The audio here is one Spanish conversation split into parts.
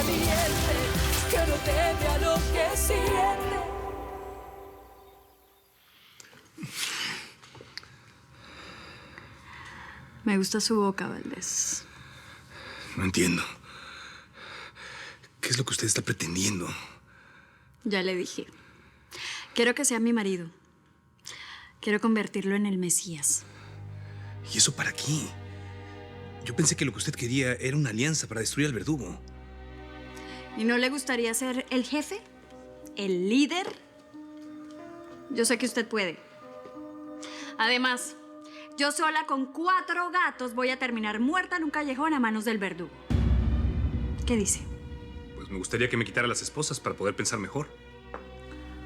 valiente, que no teme a lo que siente. Me gusta su boca, Valdés. No entiendo. ¿Qué es lo que usted está pretendiendo? Ya le dije. Quiero que sea mi marido. Quiero convertirlo en el Mesías. ¿Y eso para qué? Yo pensé que lo que usted quería era una alianza para destruir al verdugo. ¿Y no le gustaría ser el jefe? ¿El líder? Yo sé que usted puede. Además, yo sola con 4 gatos voy a terminar muerta en un callejón a manos del verdugo. ¿Qué dice? Pues me gustaría que me quitara las esposas para poder pensar mejor.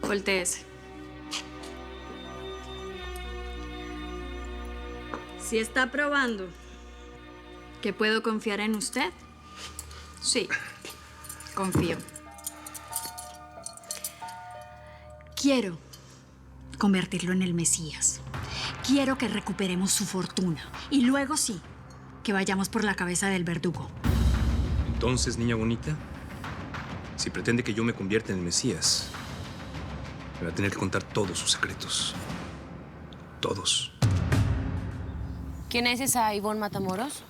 Voltéese. Si está probando que puedo confiar en usted, sí, confío. Quiero convertirlo en el Mesías. Quiero que recuperemos su fortuna. Y luego sí, que vayamos por la cabeza del verdugo. Entonces, niña bonita, si pretende que yo me convierta en el Mesías, me va a tener que contar todos sus secretos. Todos. ¿Quién es esa Ivonne Matamoros?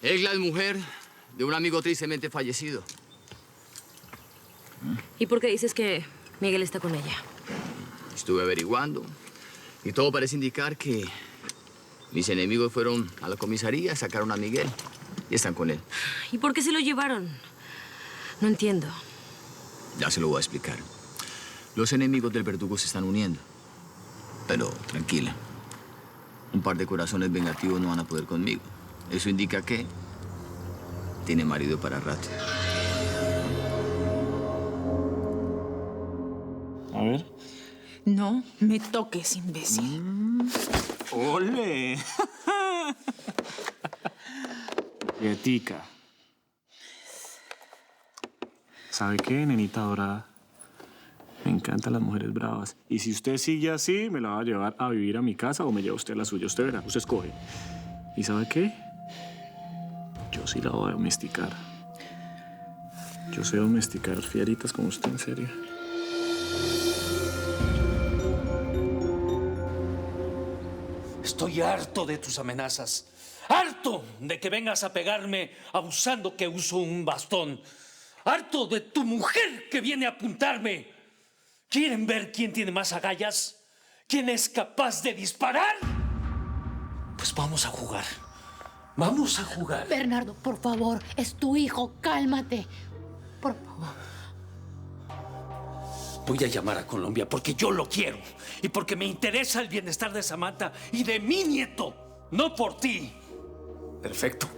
Ella es mujer de un amigo tristemente fallecido. ¿Y por qué dices que Miguel está con ella? Estuve averiguando y todo parece indicar que mis enemigos fueron a la comisaría, sacaron a Miguel y están con él. ¿Y por qué se lo llevaron? No entiendo. Ya se lo voy a explicar. Los enemigos del verdugo se están uniendo. Pero tranquila. Un par de corazones vengativos no van a poder conmigo. Eso indica que tiene marido para rato. A ver. No me toques, imbécil. ¡Ole! Quietica. ¿Sabe qué, nenita dorada? Me encantan las mujeres bravas. Y si usted sigue así, me la va a llevar a vivir a mi casa o me lleva usted a la suya. Usted verá, usted escoge. ¿Y sabe qué? Yo sí la voy a domesticar. Yo sé domesticar fieritas como usted, en serio. Estoy harto de tus amenazas. Harto de que vengas a pegarme abusando que uso un bastón. Harto de tu mujer que viene a apuntarme. ¿Quieren ver quién tiene más agallas? ¿Quién es capaz de disparar? Pues vamos a jugar. Vamos a jugar. Bernardo, por favor, es tu hijo, cálmate. Por favor. Voy a llamar a Colombia porque yo lo quiero y porque me interesa el bienestar de Samantha y de mi nieto, no por ti. Perfecto.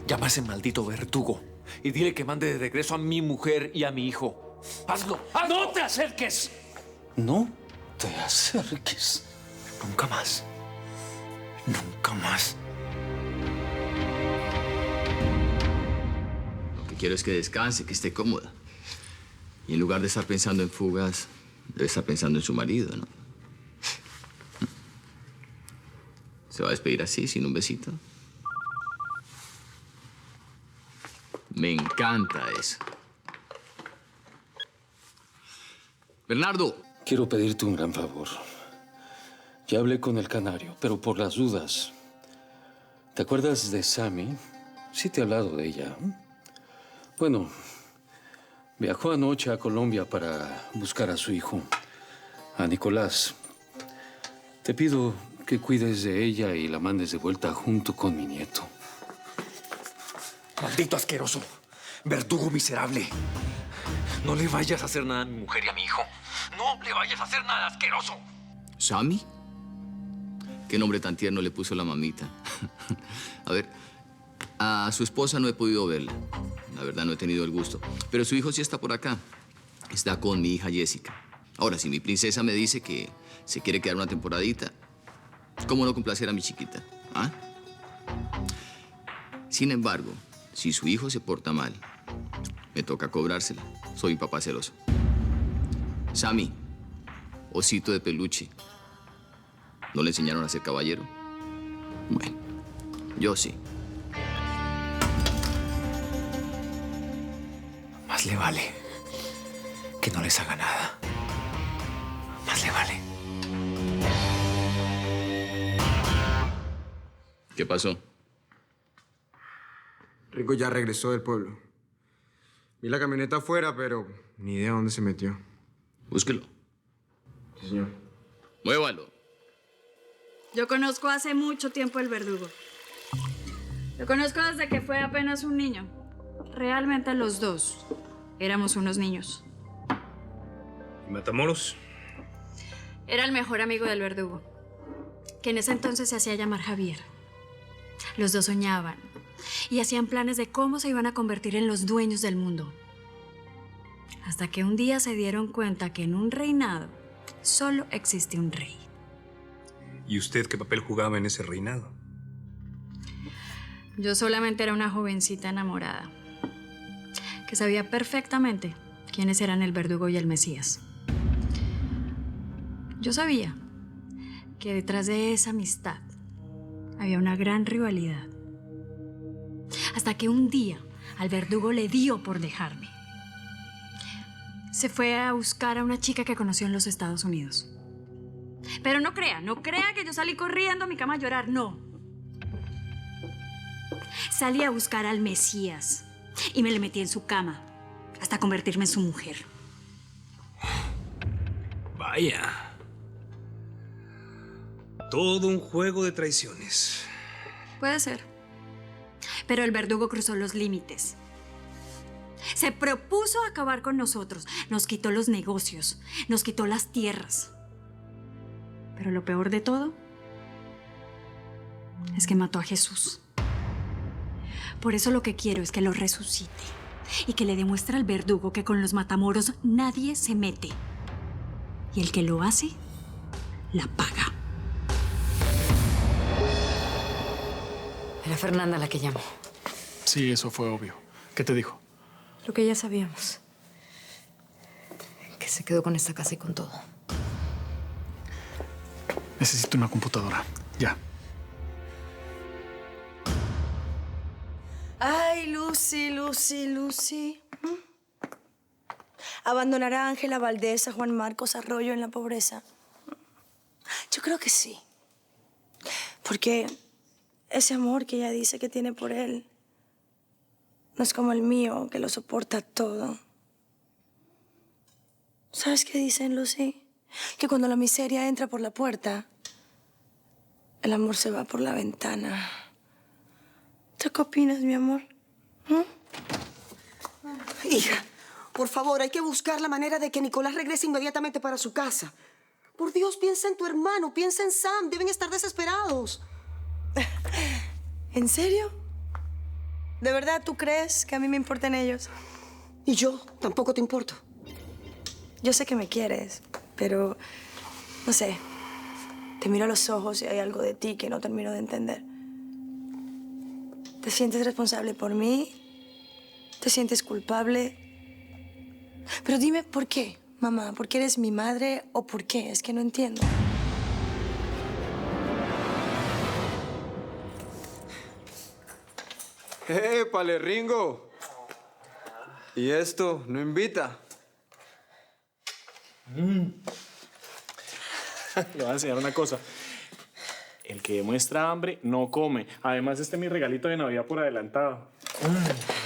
Llama a ese maldito verdugo y dile que mande de regreso a mi mujer y a mi hijo. ¡Hazlo! ¡Hazlo! ¡No te acerques! No te acerques. Nunca más. Nunca más. Lo que quiero es que descanse, que esté cómoda. Y en lugar de estar pensando en fugas, debe estar pensando en su marido, ¿no? ¿Se va a despedir así, sin un besito? Me encanta eso. Bernardo. Quiero pedirte un gran favor. Ya hablé con el canario, pero por las dudas. ¿Te acuerdas de Sammy? Sí te he hablado de ella. Bueno, viajó anoche a Colombia para buscar a su hijo, a Nicolás. Te pido que cuides de ella y la mandes de vuelta junto con mi nieto. Maldito asqueroso. Verdugo miserable. No le vayas a hacer nada a mi mujer y a mi hijo. No le vayas a hacer nada, asqueroso. ¿Sammy? ¿Qué nombre tan tierno le puso la mamita? A ver, a su esposa no he podido verla. La verdad, no he tenido el gusto. Pero su hijo sí está por acá. Está con mi hija Jessica. Ahora, si mi princesa me dice que se quiere quedar una temporadita, ¿cómo no complacer a mi chiquita? ¿Ah? Sin embargo, si su hijo se porta mal, me toca cobrársela. Soy un papá celoso. Sammy, osito de peluche. ¿No le enseñaron a ser caballero? Bueno, yo sí. Más le vale que no les haga nada. Más le vale. ¿Qué pasó? Rico ya regresó del pueblo. Vi la camioneta afuera, pero ni idea dónde se metió. Búsquelo. Sí, señor. Muévalo. Yo conozco hace mucho tiempo el verdugo. Lo conozco desde que fue apenas un niño. Realmente los dos éramos unos niños. ¿Y Matamoros? Era el mejor amigo del verdugo, que en ese entonces se hacía llamar Javier. Los dos soñaban y hacían planes de cómo se iban a convertir en los dueños del mundo. Hasta que un día se dieron cuenta que en un reinado solo existe un rey. ¿Y usted qué papel jugaba en ese reinado? Yo solamente era una jovencita enamorada, que sabía perfectamente quiénes eran el verdugo y el Mesías. Yo sabía que detrás de esa amistad había una gran rivalidad. Hasta que un día al verdugo le dio por dejarme. Se fue a buscar a una chica que conoció en los Estados Unidos. Pero no crea que yo salí corriendo a mi cama a llorar, no. Salí a buscar al Mesías y me le metí en su cama hasta convertirme en su mujer. Vaya. Todo un juego de traiciones. Puede ser. Pero el verdugo cruzó los límites. Se propuso acabar con nosotros. Nos quitó los negocios. Nos quitó las tierras. Pero lo peor de todo es que mató a Jesús. Por eso lo que quiero es que lo resucite y que le demuestre al verdugo que con los Matamoros nadie se mete. Y el que lo hace, la paga. Era Fernanda la que llamó. Sí, eso fue obvio. ¿Qué te dijo? Lo que ya sabíamos. Que se quedó con esta casa y con todo. Necesito una computadora. Ya. Ay, Lucy. ¿Abandonar a Ángela Valdés, a Juan Marcos Arroyo en la pobreza? Yo creo que sí. Porque ese amor que ella dice que tiene por él no es como el mío, que lo soporta todo. ¿Sabes qué dicen, Lucy? Que cuando la miseria entra por la puerta, el amor se va por la ventana. ¿Tú qué opinas, mi amor? Hija, por favor, hay que buscar la manera de que Nicolás regrese inmediatamente para su casa. Por Dios, piensa en tu hermano, piensa en Sam. Deben estar desesperados. ¿En serio? ¿De verdad tú crees que a mí me importan ellos? ¿Y yo? Tampoco te importo. Yo sé que me quieres, pero no sé. Te miro a los ojos y hay algo de ti que no termino de entender. ¿Te sientes responsable por mí? ¿Te sientes culpable? Pero dime por qué, mamá. ¿Por qué eres mi madre o por qué? Es que no entiendo. ¡Épale, Ringo! ¿Y esto no invita? Le voy a enseñar una cosa. El que demuestra hambre no come. Además, este es mi regalito de Navidad por adelantado.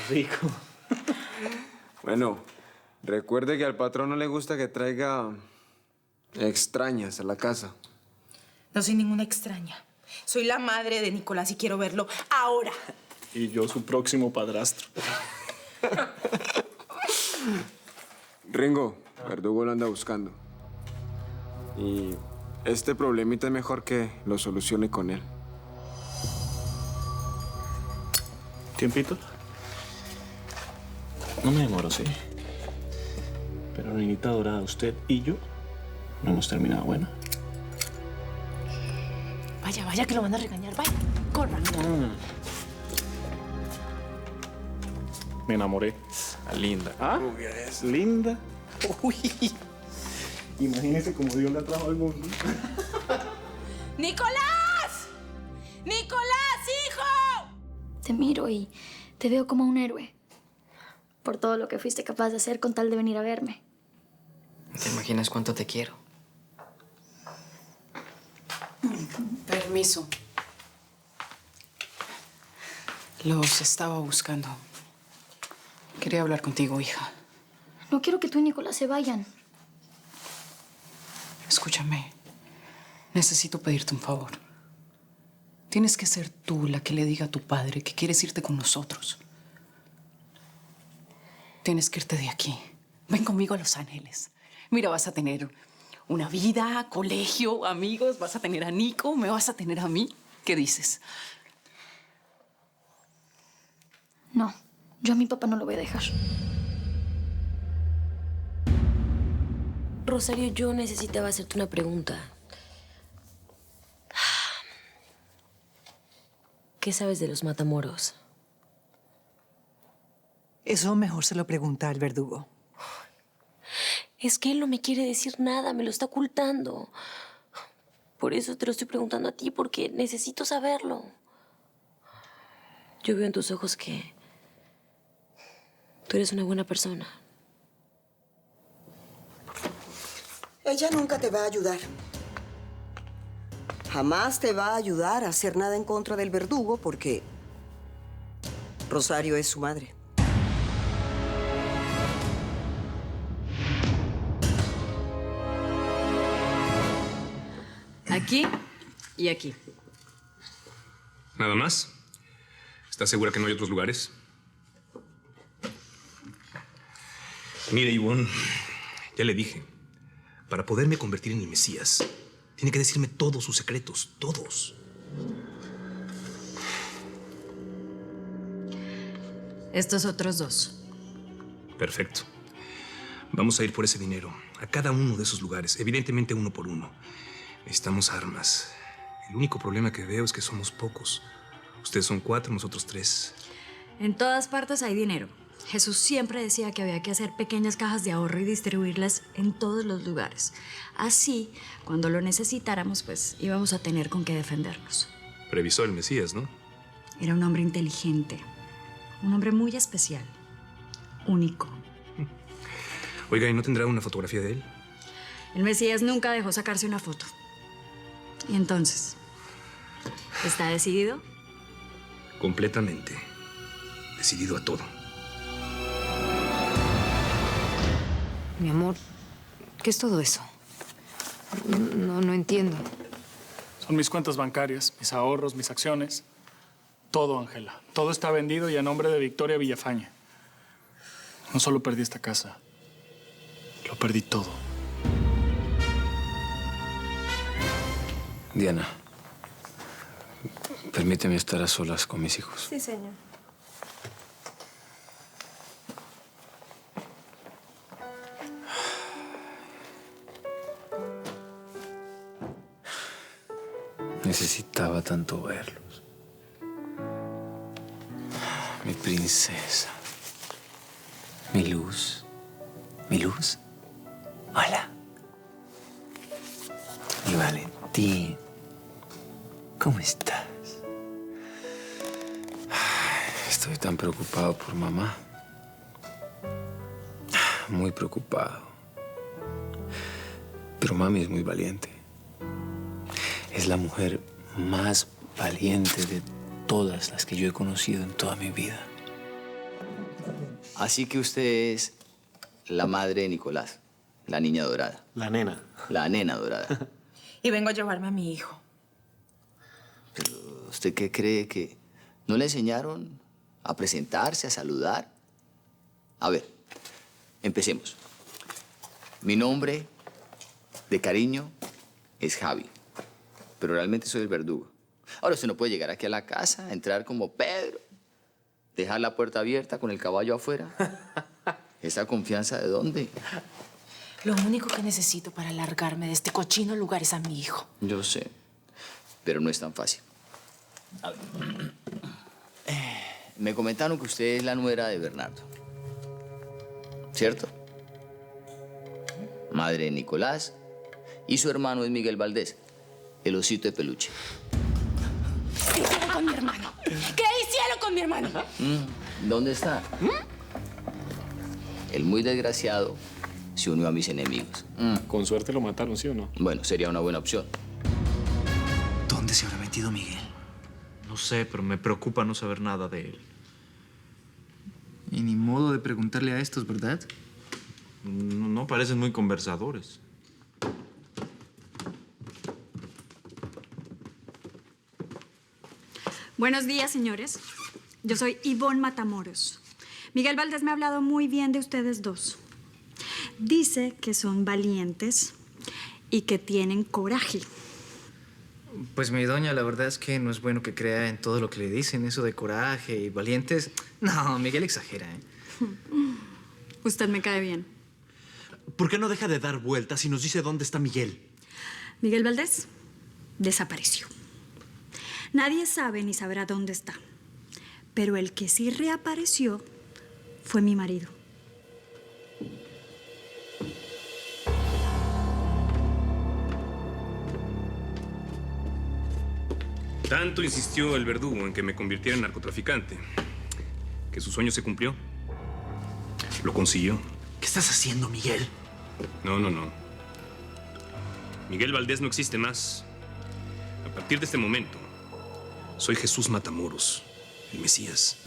Rico. Bueno, recuerde que al patrón no le gusta que traiga extrañas a la casa. No soy ninguna extraña. Soy la madre de Nicolás y quiero verlo ahora. Y yo su próximo padrastro. Ringo, Verdugo lo anda buscando. Y este problemita es mejor que lo solucione con él. ¿Tiempito? No me demoro, sí. Pero, niñita dorada, usted y yo no hemos terminado, bueno. Vaya, que lo van a regañar. Vaya, corra. Me enamoré. Linda. ¿Ah? Linda. Uy. Imagínese cómo Dios la trajo al mundo. ¡Nicolás! ¡Nicolás, hijo! Te miro y te veo como un héroe. por todo lo que fuiste capaz de hacer con tal de venir a verme. ¿No te imaginas cuánto te quiero? Permiso. Los estaba buscando. Quería hablar contigo, hija. No quiero que tú y Nicolás se vayan. Escúchame. Necesito pedirte un favor. Tienes que ser tú la que le diga a tu padre que quieres irte con nosotros. Tienes que irte de aquí. Ven conmigo a Los Ángeles. Mira, vas a tener una vida, colegio, amigos, vas a tener a Nico, me vas a tener a mí. ¿Qué dices? No, yo a mi papá no lo voy a dejar. Rosario, yo necesitaba hacerte una pregunta. ¿Qué sabes de los Matamoros? Eso mejor se lo pregunta al verdugo. Es que él no me quiere decir nada, me lo está ocultando. Por eso te lo estoy preguntando a ti, porque necesito saberlo. Yo veo en tus ojos que tú eres una buena persona. Ella nunca te va a ayudar. Jamás te va a ayudar a hacer nada en contra del verdugo porque Rosario es su madre. Aquí y aquí. ¿Nada más? ¿Estás segura que no hay otros lugares? Mire, Ivonne, ya le dije. Para poderme convertir en el Mesías, tiene que decirme todos sus secretos, todos. Estos otros dos. Perfecto. Vamos a ir por ese dinero, a cada uno de esos lugares, evidentemente uno por uno. Necesitamos armas. El único problema que veo es que somos pocos. Ustedes son 4, nosotros 3. En todas partes hay dinero. Jesús siempre decía que había que hacer pequeñas cajas de ahorro y distribuirlas en todos los lugares. Así, cuando lo necesitáramos, pues íbamos a tener con qué defendernos. Previsó el Mesías, ¿no? Era un hombre inteligente, un hombre muy especial, único. Oiga, ¿y no tendrá una fotografía de él? El Mesías nunca dejó sacarse una foto. Y entonces, ¿está decidido? Completamente. Decidido a todo. Mi amor, ¿qué es todo eso? No entiendo. Son mis cuentas bancarias, mis ahorros, mis acciones. Todo, Ángela. Todo está vendido y a nombre de Victoria Villafañe. No solo perdí esta casa, lo perdí todo. Diana, permíteme estar a solas con mis hijos. Sí, señor. Necesitaba tanto verlos. Mi princesa. Mi luz. Mi luz. Hola. Mi Valentín. ¿Cómo estás? Estoy tan preocupado por mamá. Muy preocupado. Pero mami es muy valiente. Es la mujer más valiente de todas las que yo he conocido en toda mi vida. Así que usted es la madre de Nicolás, la niña dorada. La nena. La nena dorada. Y vengo a llevarme a mi hijo. Pero, ¿usted qué cree que no le enseñaron a presentarse, a saludar? A ver, empecemos. Mi nombre de cariño es Javi, pero realmente soy el verdugo. Ahora, usted no puede llegar aquí a la casa, entrar como Pedro, dejar la puerta abierta con el caballo afuera. ¿Esa confianza de dónde? Lo único que necesito para largarme de este cochino lugar es a mi hijo. Yo sé, pero no es tan fácil. A ver. Me comentaron que usted es la nuera de Bernardo, ¿cierto? Madre de Nicolás, y su hermano es Miguel Valdés, el osito de peluche. ¿Qué hicieron con mi hermano? ¿Qué hicieron con mi hermano? ¿Dónde está? El muy desgraciado se unió a mis enemigos. Con suerte lo mataron, ¿sí o no? Bueno, sería una buena opción. ¿Dónde se habrá metido Miguel? No sé, pero me preocupa no saber nada de él. Y ni modo de preguntarle a estos, ¿verdad? No parecen muy conversadores. Buenos días, señores. Yo soy Ivonne Matamoros. Miguel Valdés me ha hablado muy bien de ustedes dos. Dice que son valientes y que tienen coraje. Pues mi doña, la verdad es que no es bueno que crea en todo lo que le dicen, eso de coraje y valientes. No, Miguel exagera, ¿eh? Usted me cae bien. ¿Por qué no deja de dar vueltas y nos dice dónde está Miguel? Miguel Valdés desapareció. Nadie sabe ni sabrá dónde está. Pero el que sí reapareció fue mi marido. Tanto insistió el verdugo en que me convirtiera en narcotraficante, que su sueño se cumplió. Lo consiguió. ¿Qué estás haciendo, Miguel? No. Miguel Valdés no existe más. A partir de este momento, soy Jesús Matamoros, el Mesías.